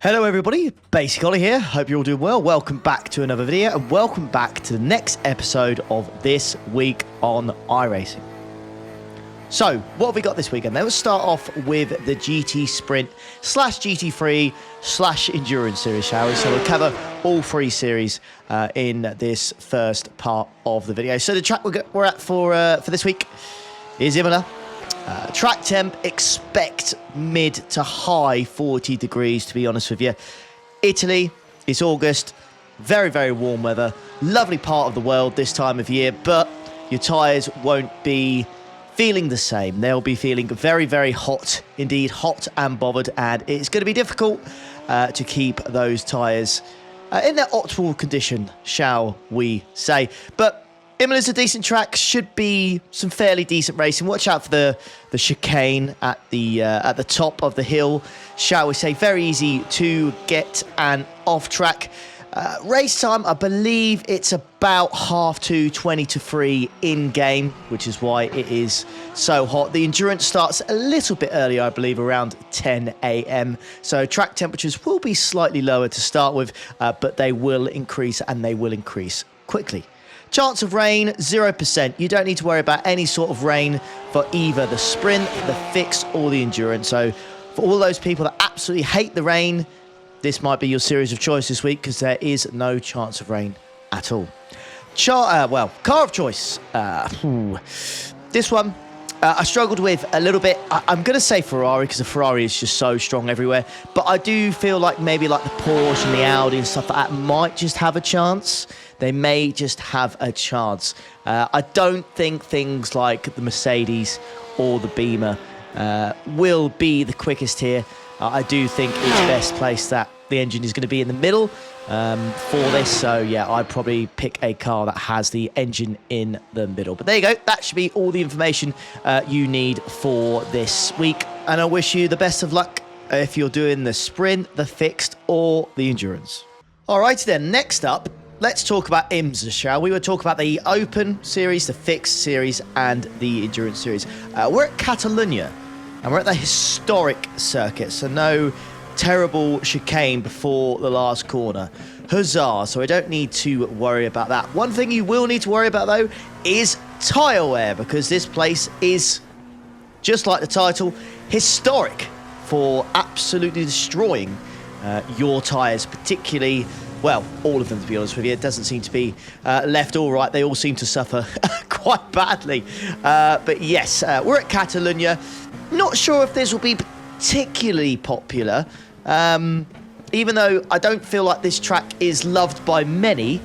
Hello everybody, Basic Ollie here, hope you're all doing well. Welcome back to another video and welcome back to the next episode of This Week on iRacing. So, what have we got this weekend? Let's start off with the GT Sprint / GT3 / Endurance series, shall we? So we'll cover all three series in this first part of the video. So the track we're at for this week is Imola. Track temp, expect mid to high 40 degrees, to be honest with you. Italy, it's August, very, very warm weather. Lovely part of the world this time of year, but your tyres won't be feeling the same. They'll be feeling very, very hot, indeed hot and bothered, and it's going to be difficult to keep those tyres in their optimal condition, shall we say. But Imola's a decent track, should be some fairly decent racing. Watch out for the chicane at the top of the hill, shall we say. Very easy to get an off track. Race time, I believe it's about 2:30, 20 to 3 in game, which is why it is so hot. The endurance starts a little bit earlier, I believe, around 10 AM. So track temperatures will be slightly lower to start with, but they will increase, and they will increase quickly. Chance of rain, 0%. You don't need to worry about any sort of rain for either the sprint, the fixed, or the endurance. So for all those people that absolutely hate the rain, this might be your series of choice this week, because there is no chance of rain at all. Car of choice. This one, I struggled with a little bit. I'm going to say Ferrari, because the Ferrari is just so strong everywhere. But I do feel like maybe like the Porsche and the Audi and stuff like that might just have a chance. They may just have a chance. I don't think things like the Mercedes or the Beamer will be the quickest here. I do think it's best placed that the engine is going to be in the middle for this. So, yeah, I'd probably pick a car that has the engine in the middle. But there you go. That should be all the information you need for this week. And I wish you the best of luck if you're doing the sprint, the fixed, or the endurance. All right, then. Next up, let's talk about IMSA, shall we? We'll talk about the Open Series, the Fixed Series, and the Endurance Series. We're at Catalunya, and we're at the historic circuit, so no terrible chicane before the last corner. Huzzah, so I don't need to worry about that. One thing you will need to worry about, though, is tyre wear, because this place is, just like the title, historic for absolutely destroying your tyres, particularly, well, all of them, to be honest with you. It doesn't seem to be left all right. They all seem to suffer quite badly. But yes, we're at Catalunya. Not sure if this will be particularly popular. Even though I don't feel like this track is loved by many,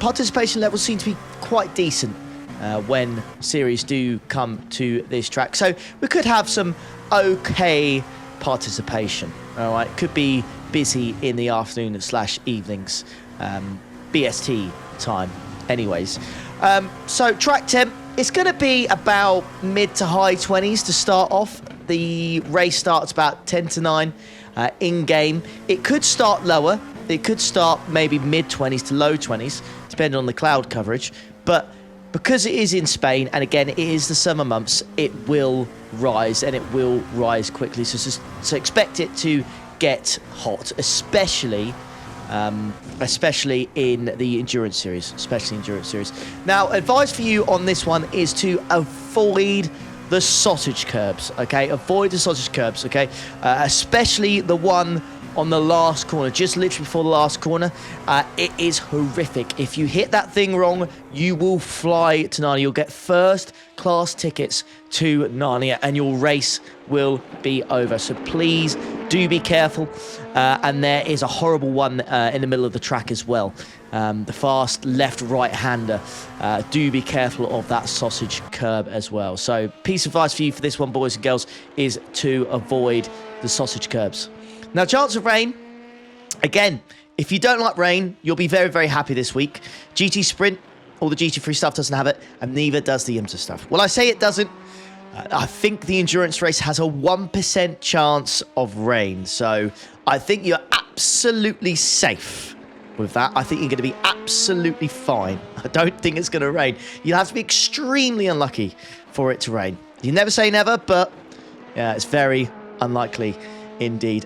participation levels seem to be quite decent when series do come to this track. So we could have some okay participation. All right, could be busy in the afternoon / evenings, BST time anyways. So track temp, it's going to be about mid to high 20s to start off. The race starts about 10 to 9 in game. It could start lower. It could start maybe mid 20s to low 20s, depending on the cloud coverage. But because it is in Spain, and again, it is the summer months, it will rise, and it will rise quickly. So expect it to get hot, especially in the endurance series. Now, advice for you on this one is to avoid the sausage curbs, okay? Avoid the sausage curbs, okay? Especially the one on the last corner, just literally before the last corner. It is horrific. If you hit that thing wrong, you will fly to Narnia. You'll get first class tickets to Narnia, and your race will be over. So please do be careful. And there is a horrible one in the middle of the track as well. The fast left-right-hander. Do be careful of that sausage curb as well. So piece of advice for you for this one, boys and girls, is to avoid the sausage curbs. Now, chance of rain. Again, if you don't like rain, you'll be very, very happy this week. GT Sprint, all the GT3 stuff doesn't have it, and neither does the IMSA stuff. Well, I say it doesn't. I think the endurance race has a 1% chance of rain. So I think you're absolutely safe with that. I think you're going to be absolutely fine. I don't think it's going to rain. You'll have to be extremely unlucky for it to rain. You never say never, but yeah, it's very unlikely indeed.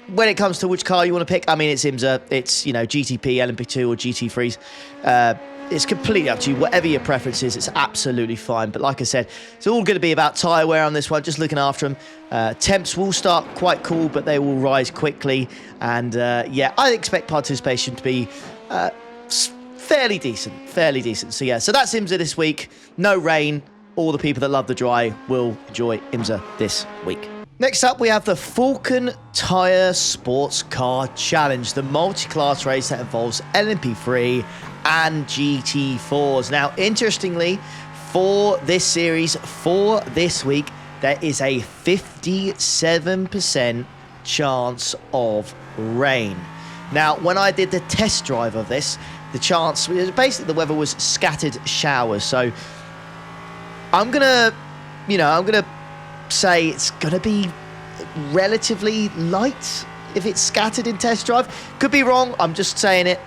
when it comes to which car you want to pick, I mean, it's IMSA, it's, you know, GTP, LMP2 or GT3s. It's completely up to you. Whatever your preference is, it's absolutely fine. But like I said, it's all going to be about tyre wear on this one, just looking after them. Temps will start quite cool, but they will rise quickly. And yeah, I expect participation to be fairly decent. So yeah, so that's IMSA this week. No rain. All the people that love the dry will enjoy IMSA this week. Next up, we have the Falken Tyre Sports Car Challenge, the multi-class race that involves LMP3 and GT4s. Now, interestingly, for this series, for this week, there is a 57% chance of rain. Now, when I did the test drive of this, the chance, basically the weather was scattered showers. So I'm gonna say it's gonna be relatively light if it's scattered in test drive. Could be wrong, I'm just saying it.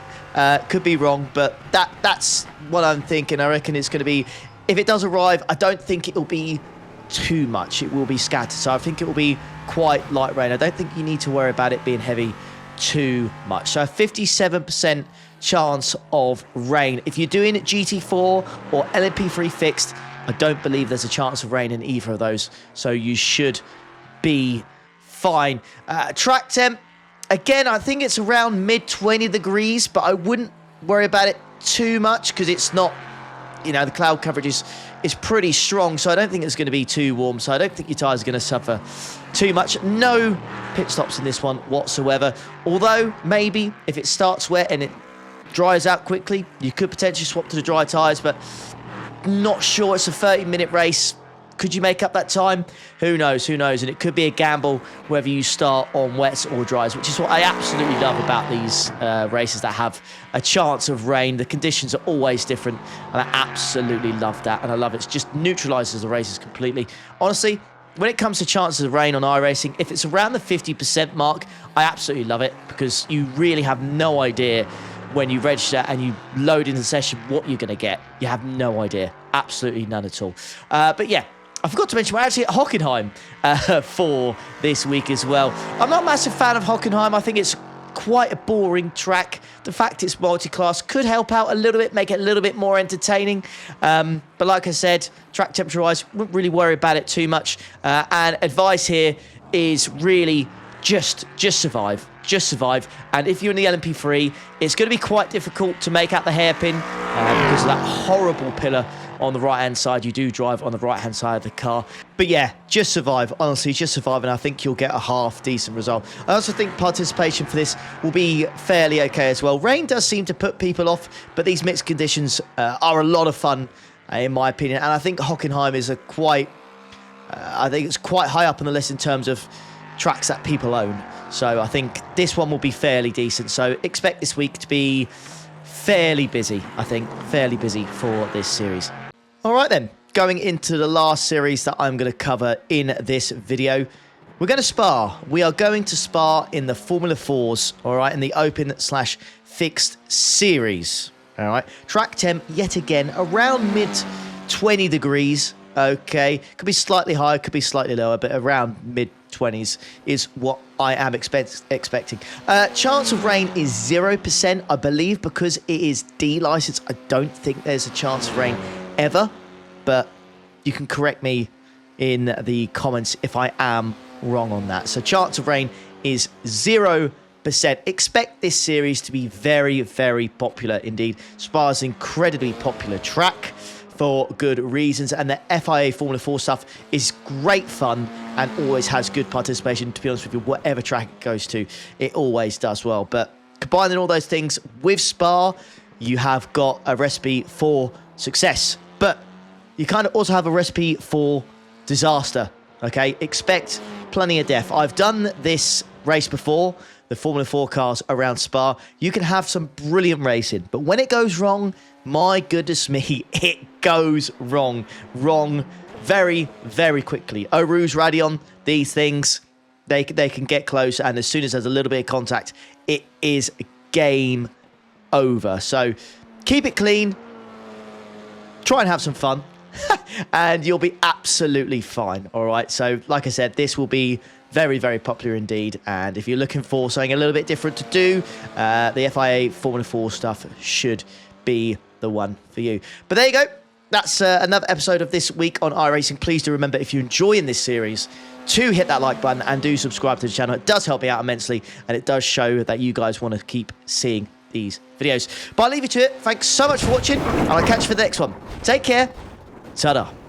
Could be wrong, but that's what I'm thinking. I reckon it's going to be, if it does arrive, I don't think it'll be too much. It will be scattered, so I think it will be quite light rain. I don't think you need to worry about it being heavy too much. So a 57% chance of rain. If you're doing GT4 or LMP3 fixed, I don't believe there's a chance of rain in either of those, so you should be fine. Track temp, again, I think it's around mid-20 degrees, but I wouldn't worry about it too much because it's not, you know, the cloud coverage is pretty strong, so I don't think it's going to be too warm, so I don't think your tyres are going to suffer too much. No pit stops in this one whatsoever, although maybe if it starts wet and it dries out quickly, you could potentially swap to the dry tyres, but not sure. It's a 30-minute race. Could you make up that time? Who knows? And it could be a gamble whether you start on wets or dries, which is what I absolutely love about these races that have a chance of rain. The conditions are always different, and I absolutely love that. And I love it. It just neutralises the races completely. Honestly, when it comes to chances of rain on iRacing, if it's around the 50% mark, I absolutely love it because you really have no idea when you register and you load into the session what you're going to get. You have no idea. Absolutely none at all. But yeah, I forgot to mention, we're actually at Hockenheim for this week as well. I'm not a massive fan of Hockenheim. I think it's quite a boring track. The fact it's multi-class could help out a little bit, make it a little bit more entertaining. But like I said, track temperature-wise, wouldn't really worry about it too much. And advice here is really just survive. Just survive. And if you're in the LMP3, it's going to be quite difficult to make out the hairpin because of that horrible pillar on the right-hand side. You do drive on the right-hand side of the car. But yeah, just survive. Honestly, just survive, and I think you'll get a half-decent result. I also think participation for this will be fairly okay as well. Rain does seem to put people off, but these mixed conditions are a lot of fun, in my opinion. And I think Hockenheim is I think it's quite high up on the list in terms of tracks that people own. So I think this one will be fairly decent. So expect this week to be fairly busy, I think. Fairly busy for this series. All right then, going into the last series that I'm going to cover in this video. We're going to Spa. We are going to Spa in the Formula 4s, all right, in the open/fixed series. All right, track temp yet again around mid-20 degrees. Okay, could be slightly higher, could be slightly lower, but around mid-20s is what I am expecting. Chance of rain is 0%, I believe, because it is D-licensed. I don't think there's a chance of rain ever, but you can correct me in the comments if I am wrong on that. So chance of rain is 0%. Expect this series to be very, very popular indeed. Spa is an incredibly popular track for good reasons, and the FIA Formula 4 stuff is great fun and always has good participation. To be honest with you, whatever track it goes to, it always does well. But combining all those things with Spa, you have got a recipe for success, but you kind of also have a recipe for disaster. Okay, expect plenty of death. I've done this race before, the Formula 4 cars around Spa. You can have some brilliant racing, but when it goes wrong, my goodness me, it goes wrong very, very quickly. Eau Rouge, Radeon, these things, they can get close, and as soon as there's a little bit of contact, it is game over. So keep it clean, try and have some fun, and you'll be absolutely fine, all right? So like I said, this will be Very, very popular indeed. And if you're looking for something a little bit different to do, the FIA Formula 4 stuff should be the one for you. But there you go. That's another episode of This Week on iRacing. Please do remember, if you're enjoying this series, to hit that like button and do subscribe to the channel. It does help me out immensely, and it does show that you guys want to keep seeing these videos. But I'll leave you to it. Thanks so much for watching, and I'll catch you for the next one. Take care. Ta-da.